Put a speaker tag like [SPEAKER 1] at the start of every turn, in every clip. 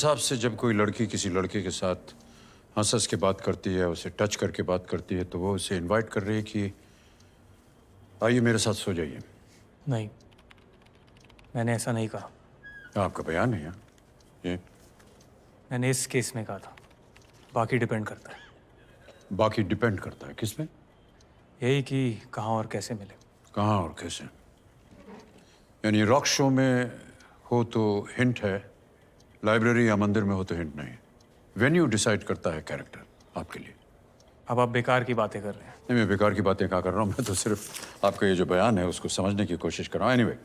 [SPEAKER 1] हिसाब से जब कोई लड़की किसी लड़के के साथ हंस हंस के बात करती है, उसे टच करके बात करती है, तो वो उसे इनवाइट कर रही है कि आइए मेरे साथ सो जाइए।
[SPEAKER 2] नहीं, मैंने ऐसा नहीं कहा।
[SPEAKER 1] आपका बयान है ये?
[SPEAKER 2] मैंने इस केस में कहा था, बाकी डिपेंड करता है।
[SPEAKER 1] बाकी डिपेंड करता है किस पे?
[SPEAKER 2] यही कि कहाँ और कैसे मिले।
[SPEAKER 1] कहाँ और कैसे? यानी रॉक शो में हो तो हिंट है, लाइब्रेरी या मंदिर में हो तो हिंट नहीं। वेन्यू डिसाइड करता है कैरेक्टर आपके लिए।
[SPEAKER 2] अब आप बेकार की बातें कर रहे हैं।
[SPEAKER 1] नहीं, मैं बेकार की बातें कहाँ कर रहा हूँ, मैं तो सिर्फ आपका ये जो बयान है उसको समझने की कोशिश कर रहा हूँ। एनीवे,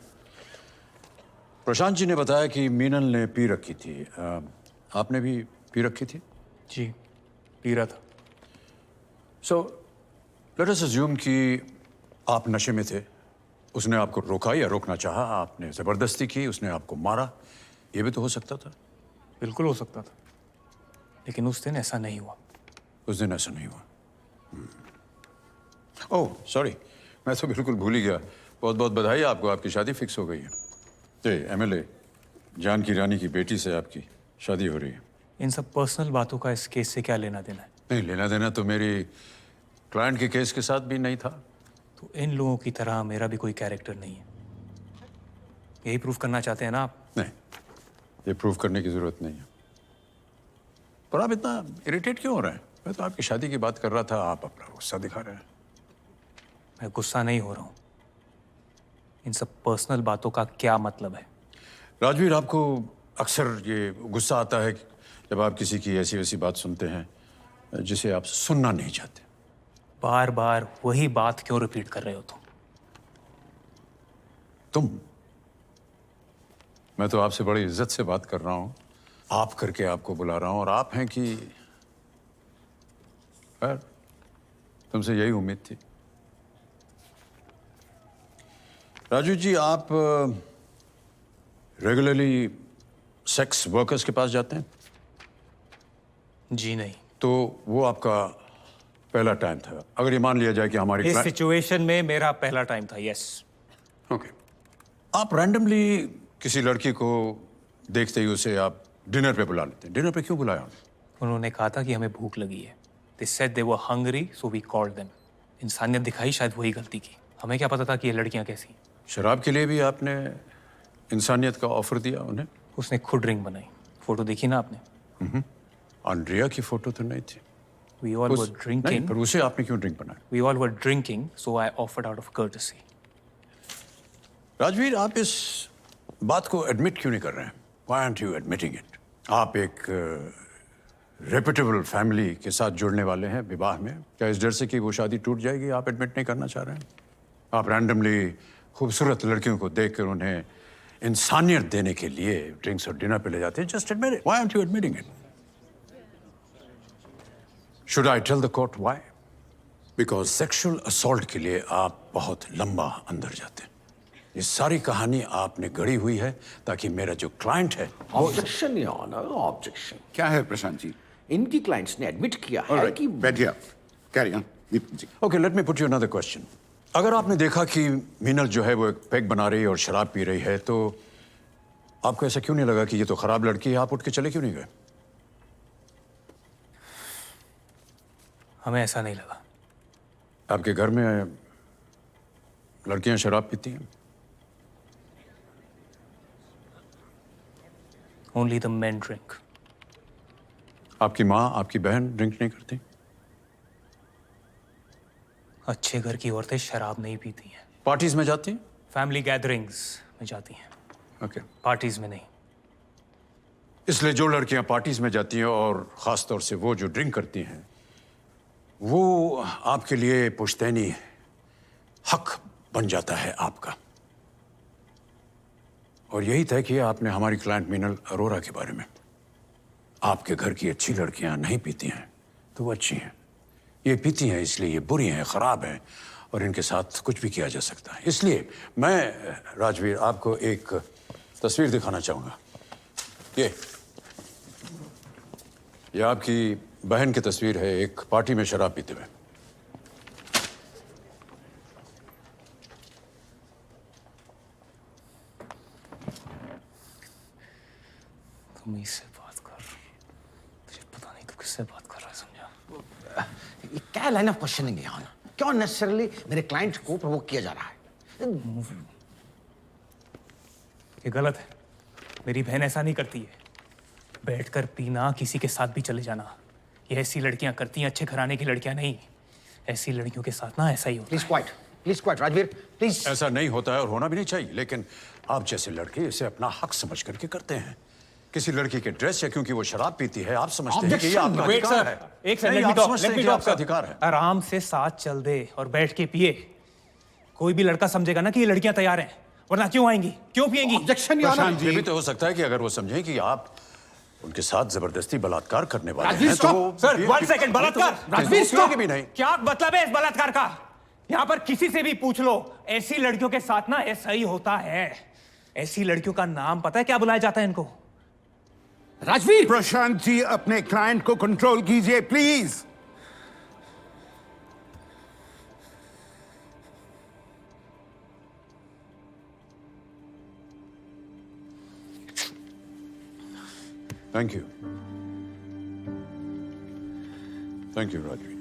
[SPEAKER 1] प्रशांत जी ने बताया कि मीनल ने पी रखी थी। आपने भी पी रखी थी?
[SPEAKER 2] जी, पी रहा था।
[SPEAKER 1] सो लेट अस अज्यूम कि आप नशे में थे, उसने आपको रोका या रोकना चाहा, आपने जबरदस्ती की, उसने आपको मारा, ये भी तो हो सकता था।
[SPEAKER 2] बिल्कुल हो सकता था, लेकिन उस दिन ऐसा नहीं हुआ।
[SPEAKER 1] उस दिन ऐसा नहीं हुआ। ओह सॉरी, मैं तो बिल्कुल भूल ही गया। बहुत बहुत बधाई आपको, आपकी शादी फिक्स हो गई है। ये एमएलए जानकी रानी की बेटी से आपकी शादी हो रही है।
[SPEAKER 2] इन सब पर्सनल बातों का इस केस से क्या लेना देना है?
[SPEAKER 1] नहीं, लेना देना तो मेरी क्लाइंट के केस के साथ भी नहीं था।
[SPEAKER 2] तो इन लोगों की तरह मेरा भी कोई कैरेक्टर नहीं है, यही प्रूफ करना चाहते हैं ना आप?
[SPEAKER 1] नहीं, ये प्रूव करने की जरूरत नहीं है। पर आप इतना इरिटेट क्यों हो रहे हैं? मैं तो आपकी शादी की बात कर रहा था, आप अपना गुस्सा दिखा रहे हैं।
[SPEAKER 2] मैं गुस्सा नहीं हो रहा हूँ। इन सब पर्सनल बातों का क्या मतलब है?
[SPEAKER 1] राजवीर, आपको अक्सर ये गुस्सा आता है जब आप किसी की ऐसी वैसी बात सुनते हैं जिसे आप सुनना नहीं चाहते।
[SPEAKER 2] बार बार वही बात क्यों रिपीट कर रहे हो
[SPEAKER 1] तुम? मैं तो आपसे बड़ी इज्जत से बात कर रहा हूं, आप करके आपको बुला रहा हूं, और आप हैं कि खैर, तुमसे यही उम्मीद थी। राजू जी, आप रेगुलरली सेक्स वर्कर्स के पास जाते हैं?
[SPEAKER 2] जी नहीं।
[SPEAKER 1] तो वो आपका पहला टाइम था? अगर ये मान लिया जाए कि हमारी
[SPEAKER 2] इस सिचुएशन में मेरा पहला टाइम था, यस।
[SPEAKER 1] ओके, आप रैंडमली किसी लड़की को देखते ही उसे आप डिनर पे बुला लेते हैं। डिनर पे क्यों बुलाया उन्हें?
[SPEAKER 2] उन्होंने कहा था कि हमें भूख लगी है। They said they were hungry, so we called them. इंसानियत दिखाई, शायद वही गलती की। हमें क्या पता था कि ये लड़कियां कैसी हैं।
[SPEAKER 1] शराब के लिए भी आपने इंसानियत का ऑफर दिया उन्हें?
[SPEAKER 2] उसने खुद ड्रिंक बनाई। फोटो देखी ना आपने?
[SPEAKER 1] आंड्रिया की फोटो तो नहीं थी।
[SPEAKER 2] We all were
[SPEAKER 1] नहीं,
[SPEAKER 2] drinking.
[SPEAKER 1] पर उसे आपने क्यों ड्रिंक बनाया?
[SPEAKER 2] We all were drinking, so I offered out of courtesy.
[SPEAKER 1] Rajveer, आप इस बात को एडमिट क्यों नहीं कर रहे हैं? Why aren't you admitting it? आप एक रेपुटेबल फैमिली के साथ जुड़ने वाले हैं विवाह में। क्या इस डर से कि वो शादी टूट जाएगी आप एडमिट नहीं करना चाह रहे हैं? आप रैंडमली खूबसूरत लड़कियों को देखकर उन्हें इंसानियत देने के लिए ड्रिंक्स और डिनर पे ले जाते हैं। Just admit it. Why aren't you admitting it? Should I tell the court why? Because sexual assault के लिए आप बहुत लंबा अंदर जाते हैं। ये सारी कहानी आपने गढ़ी हुई है ताकि मेरा जो क्लाइंट है
[SPEAKER 3] ऑब्जेक्शन योर ऑनर, ऑब्जेक्शन।
[SPEAKER 4] क्या है प्रशांत जी?
[SPEAKER 3] इनकी क्लाइंट्स ने एडमिट किया है कि
[SPEAKER 4] बैठिए, carry on Deepak ji.
[SPEAKER 1] Okay, let me put you another question. अगर आपने देखा कि मीनल जो है वो एक पैग बना रही है और शराब पी रही है, तो आपको ऐसा क्यों नहीं लगा कि ये तो खराब लड़की है? आप उठ के चले क्यों नहीं गए?
[SPEAKER 2] हमें ऐसा नहीं लगा।
[SPEAKER 1] आपके घर में लड़कियां शराब पीती हैं?
[SPEAKER 2] Only the men drink.
[SPEAKER 1] आपकी माँ, आपकी बहन ड्रिंक नहीं करती?
[SPEAKER 2] अच्छे घर की औरतें शराब नहीं पीती हैं।
[SPEAKER 1] पार्टीज में जाती हैं?
[SPEAKER 2] फैमिली गैदरिंग्स में जाती हैं,
[SPEAKER 1] ओके।
[SPEAKER 2] पार्टीज में नहीं।
[SPEAKER 1] इसलिए जो लड़कियां पार्टीज में जाती हैं और खास तौर से वो जो ड्रिंक करती हैं, वो आपके लिए पुश्तैनी हक बन जाता है आपका। और यही तय किया आपने हमारी क्लाइंट मीनल अरोरा के बारे में। आपके घर की अच्छी लड़कियां नहीं पीती हैं तो वो अच्छी हैं, ये पीती हैं इसलिए ये बुरी हैं, खराब हैं, और इनके साथ कुछ भी किया जा सकता है। इसलिए मैं राजवीर आपको एक तस्वीर दिखाना चाहूंगा। ये आपकी बहन की तस्वीर है एक पार्टी में शराब पीते हुए।
[SPEAKER 2] तुम इससे बात कर। किससे बात कर रहा है समझा?
[SPEAKER 3] ये क्या लाइन ऑफ क्वेश्चनिंग है यहाँ ना? क्यों नेसेसरली मेरे क्लाइंट को प्रोवोक किया जा रहा है?
[SPEAKER 2] ये गलत है। मेरी बहन ऐसा नहीं करती है। बैठकर पीना, किसी के साथ भी चले जाना, ये ऐसी लड़कियां करती हैं, अच्छे घराने की लड़कियां नहीं। ऐसी लड़कियों के साथ ना ऐसा ही होता है।
[SPEAKER 3] Please quite Rajveer, please.
[SPEAKER 1] ऐसा नहीं होता है और होना भी नहीं चाहिए, लेकिन आप जैसे लड़के इसे अपना हक समझ करके करते हैं। किसी लड़की के ड्रेस या क्योंकि वो शराब पीती है आप समझते हैं कि ये आपका
[SPEAKER 2] वेट
[SPEAKER 1] अधिकार
[SPEAKER 2] सर,
[SPEAKER 1] है।
[SPEAKER 2] एक सेकंड,
[SPEAKER 1] नहीं,
[SPEAKER 2] लेट
[SPEAKER 1] आप
[SPEAKER 2] मी
[SPEAKER 1] समझते हैं कि
[SPEAKER 2] टॉक
[SPEAKER 1] आपका अधिकार है।
[SPEAKER 2] आराम से साथ चल दे और बैठ के पिए। कोई भी लड़का समझेगा ना कि ये लड़कियां तैयार हैं, वरना क्यों आएंगी, क्यों पिएंगी?
[SPEAKER 3] ऑब्जेक्शन
[SPEAKER 1] प्रशांत, ये भी तो हो सकता है कि अगर वो समझें कि आप उनके साथ जबरदस्ती बलात्कार करने वाले
[SPEAKER 3] राजवीर,
[SPEAKER 1] हैं तो वो
[SPEAKER 2] सर, वन सेकंड, बलात्कार?
[SPEAKER 3] राजवीर,
[SPEAKER 1] स्टॉप भी नहीं।
[SPEAKER 2] क्या मतलब है इस बलात्कार का? यहाँ पर किसी से भी पूछ लो, ऐसी लड़कियों के साथ ना ऐसा ही होता है। ऐसी लड़कियों का नाम पता है क्या बुलाया जाता है इनको?
[SPEAKER 3] राजवीर!
[SPEAKER 4] प्रशांत जी अपने क्लाइंट को कंट्रोल कीजिए please.
[SPEAKER 1] Thank you, thank you Rajveer.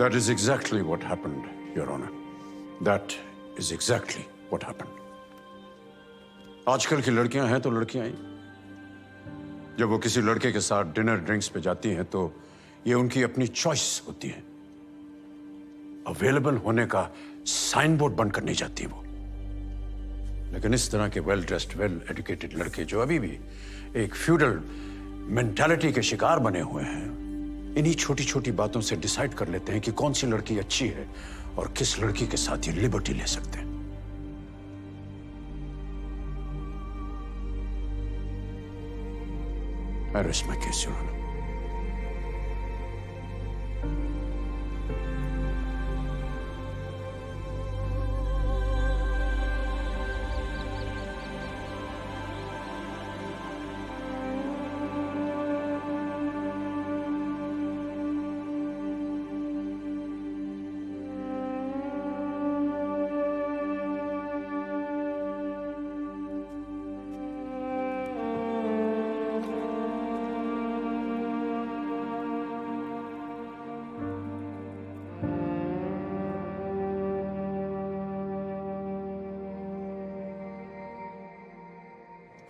[SPEAKER 1] That is exactly what happened, Your Honor. That is exactly what happened. आजकल की लड़कियां हैं तो लड़कियां ही। जब वो किसी लड़के के साथ डिनर ड्रिंक्स पे जाती हैं तो ये उनकी अपनी चॉइस होती है। अवेलेबल होने का साइन बोर्ड बनकर नहीं जाती वो। लेकिन इस तरह के वेल ड्रेस्ड, वेल एजुकेटेड लड़के जो अभी भी एक फ्यूडल मेंटालिटी के शिकार बने हुए हैं, इन्हीं छोटी छोटी बातों से डिसाइड कर लेते हैं कि कौन सी लड़की अच्छी है और किस लड़की के साथ ये लिबर्टी ले सकते हैं। I rest my case, Your Honor.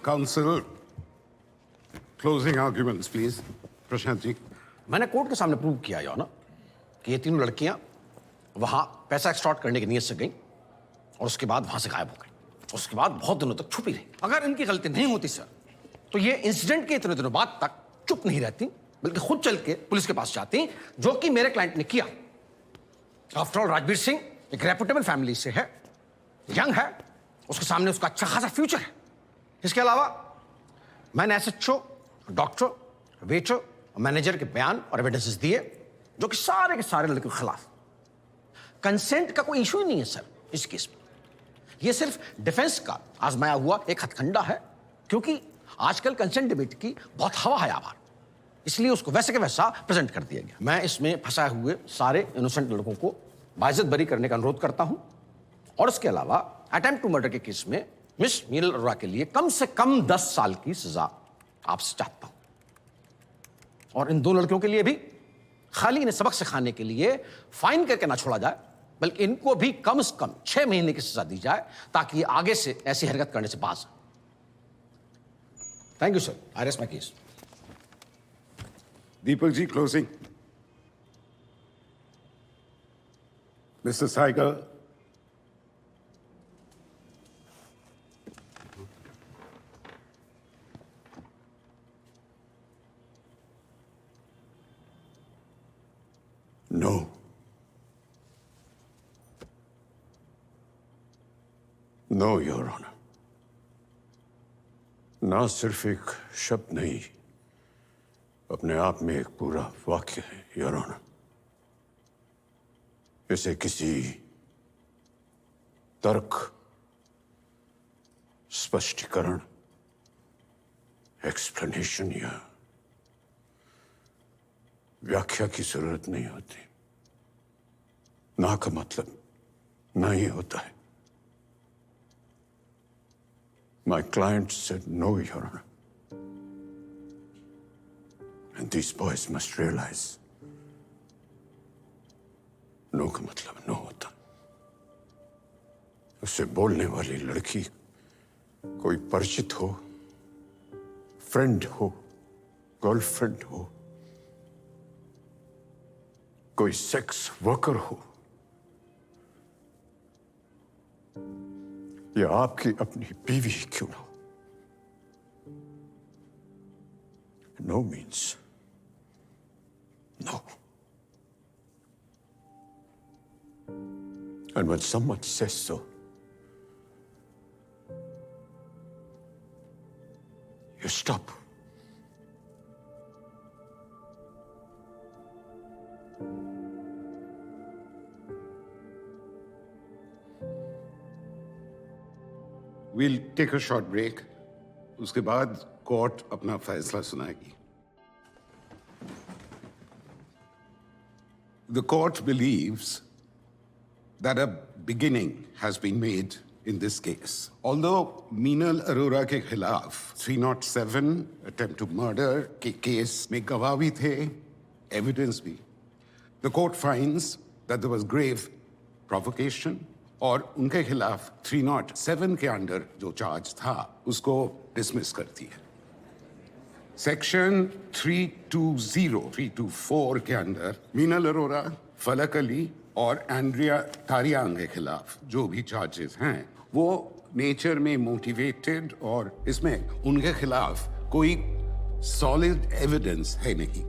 [SPEAKER 4] Counsel, closing arguments please. Prashant ji,
[SPEAKER 3] मैंने कोर्ट के सामने प्रूव किया या ना कि ये तीनों लड़कियां वहां पैसा एक्सटॉर्ट करने की नीयत से गई और उसके बाद वहां से गायब हो गई। उसके बाद बहुत दिनों तक छुपी रही। अगर इनकी गलती नहीं होती सर, तो ये इंसिडेंट के इतने दिनों बाद तक चुप नहीं रहती, बल्कि खुद चल के पुलिस के पास जाती, जो कि मेरे क्लाइंट ने किया। आफ्टर ऑल राजवीर सिंह एक रेपुटेबल फैमिली से है, यंग है, उसके सामने उसका अच्छा खासा फ्यूचर है। इसके अलावा मैंने एसएचओ, डॉक्टर, वेटर, मैनेजर के बयान और एविडेंसेस दिए, जो कि सारे के सारे लड़कों के खिलाफ। कंसेंट का कोई इशू ही नहीं है सर इस केस में। यह सिर्फ डिफेंस का आजमाया हुआ एक हथकंडा है, क्योंकि आजकल कंसेंट डिबेट की बहुत हवा है आभार, इसलिए उसको वैसे के वैसा प्रेजेंट कर दिया गया। मैं इसमें फंसाए हुए सारे इनोसेंट लड़कों को बाइज्जत बरी करने का अनुरोध करता हूं, और इसके अलावा अटेम्प्ट टू मर्डर के केस में मिस मीनल अरोड़ा के लिए कम से कम 10 साल की सजा आपसे चाहता हूं। और इन दो लड़कियों के लिए भी खाली इन्हें सबक सिखाने के लिए फाइन करके ना छोड़ा जाए, बल्कि इनको भी कम से कम 6 महीने की सजा दी जाए, ताकि ये आगे से ऐसी हरकत करने से बाज। Thank you sir, I rest my case.
[SPEAKER 4] Deepak ji, closing. Mister साइगर,
[SPEAKER 1] नो, नो योर ऑनर। ना सिर्फ एक शब्द नहीं, अपने आप में एक पूरा वाक्य है योर ऑनर। इसे किसी तर्क, स्पष्टीकरण, एक्सप्लेनेशन या व्याख्या की जरूरत नहीं होती। ना का मतलब ना ही होता है. My client said no, Your Honor. And these boys must realize no का मतलब no होता. उससे बोलने वाली लड़की कोई परिचित हो, फ्रेंड हो, गर्लफ्रेंड हो, कोई सेक्स वर्कर हो, या आपकी अपनी बीवी क्यों ना हो. No means no. And when someone says so, you stop.
[SPEAKER 4] We'll take a short break. उसके बाद कोर्ट अपना फैसला सुनाएगी. The court believes that a beginning has been made in this case. Although Meenal Arora के खिलाफ 307 attempt to murder के case में गवाह भी थे, evidence भी, the court finds that there was grave provocation और उनके खिलाफ 307 के अंडर जो चार्ज था उसको डिसमिस करती है. सेक्शन 324 के अंदर मीनल अरोरा, फलक अली और एंड्रिया तारियांग के खिलाफ जो भी चार्जेस हैं वो नेचर में मोटिवेटेड और इसमें उनके खिलाफ कोई सॉलिड एविडेंस है नहीं.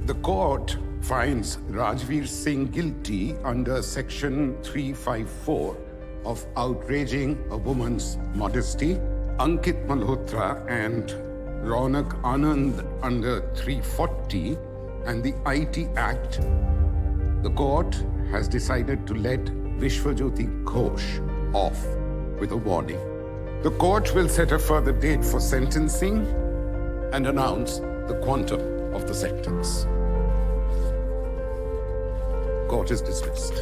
[SPEAKER 4] The court finds Rajveer Singh guilty under section 354 of outraging a woman's modesty, Ankit Malhotra and Raunak Anand under 340 and the IT Act. The court has decided to let Vishwajyoti Ghosh off with a warning. The court will set a further date for sentencing and announce the quantum of the sentence. Court is dismissed.